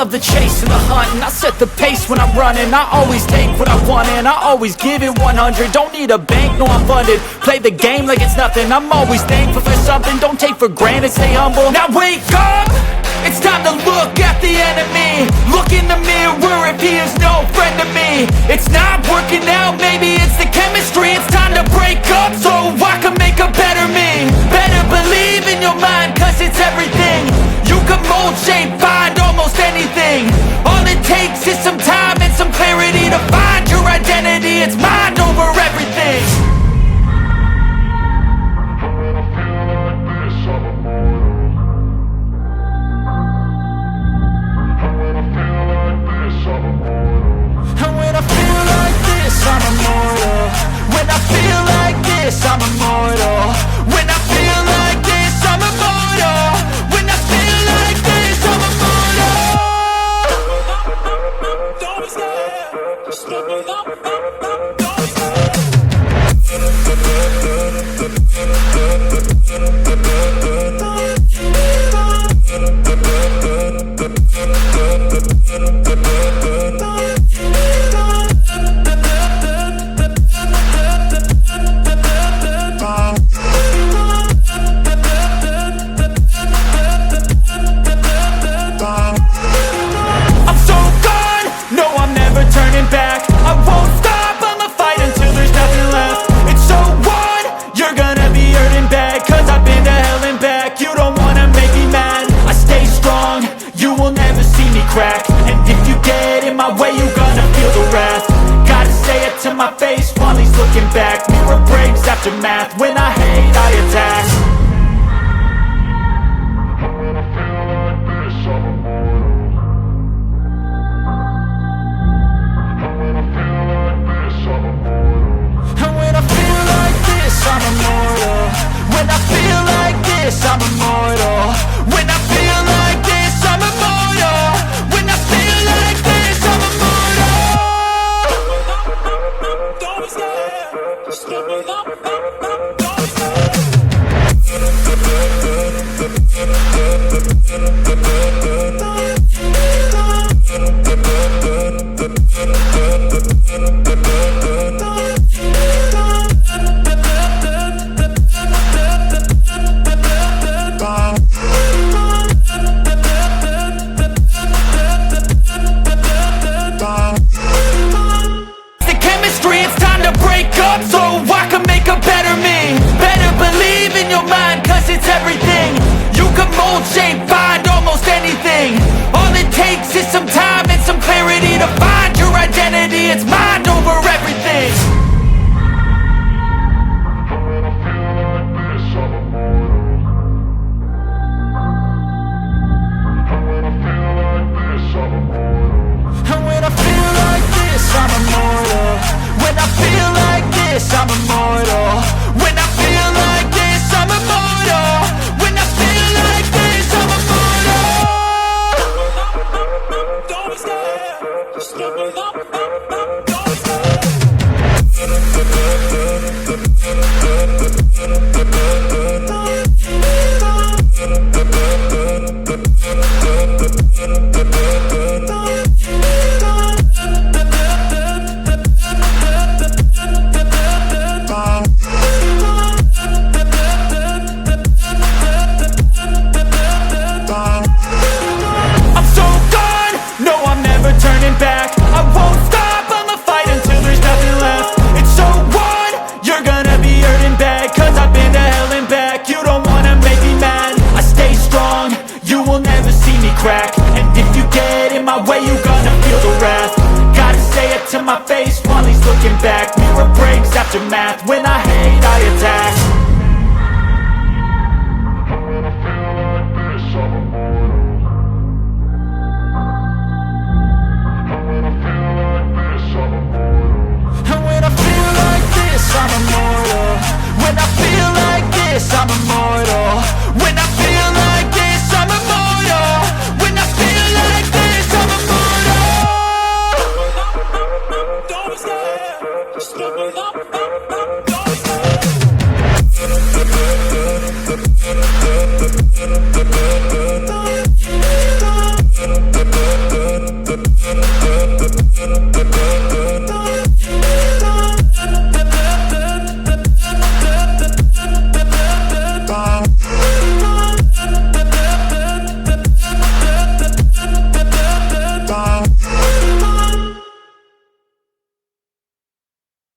love the chase and the hunt, and I set the pace when I'm running. I always take what I want and I always give it 100. Don't need a bank, no I'm funded. Play the game like it's nothing. I'm always thankful for something. Don't take for granted, stay humble. Now wake up! It's time to look at the enemy. Look in the mirror if he is no friend to me. It's not working out, maybe it's the chemistry. It's time to break up so I can make a better me. Better believe in your mind, cause it's everything. You can mold, shape, find almost anything. All it takes is some time and some clarity to find your identity. It's mind over everything. I'm immortal. When I feel like this, I'm immortal. When I feel like this, I'm immortal. When I feel like this, I'm immortal. Don't be scared. Just look it up. Don't be scared. And if you get in my way, you gonna feel the wrath. Gotta say it to my face while he's looking back. Mirror breaks after math. When I hate, I attack. When I feel like this, I'm immortal. When I feel like this, I'm immortal. And when I feel like this, I'm immortal. When I feel like this, I'm immortal. When I feel like this, I'm immortal. When I feel like this, I'm immortal. Don't be scared. Just look it up. Don't be scared. So I can make a better me. Better believe in your mind, cause it's everything. You can mold, shape, find almost anything. All it takes is some time and some clarity to find your identity. It's mind over everything. When I feel like this, I'm immortal. When I feel like this, I'm immortal. And when I feel like this, I'm immortal. When I feel like this, I'm immortal. When I feel like this, I'm immortal. When I feel like this, I'm immortal. Don't be scared. Just look it up. Don't be scared. Back. I won't stop, I'ma fight until there's nothing left. It's so on, you're gonna be hurting bad. Cause I've been to hell and back. You don't wanna make me mad. I stay strong, you will never see me crack. And if you get in my way, you gonna feel the wrath. Gotta say it to my face while he's looking back. Mirror breaks after math. When I hate, I attack. When I feel like this, I'm immortal. And when I feel like this, I'm immortal. When I feel like this, I'm immortal. When I feel like this, I'm immortal. When I feel like this, I'm immortal. Don't be scared. Just look it up. Don't be scared.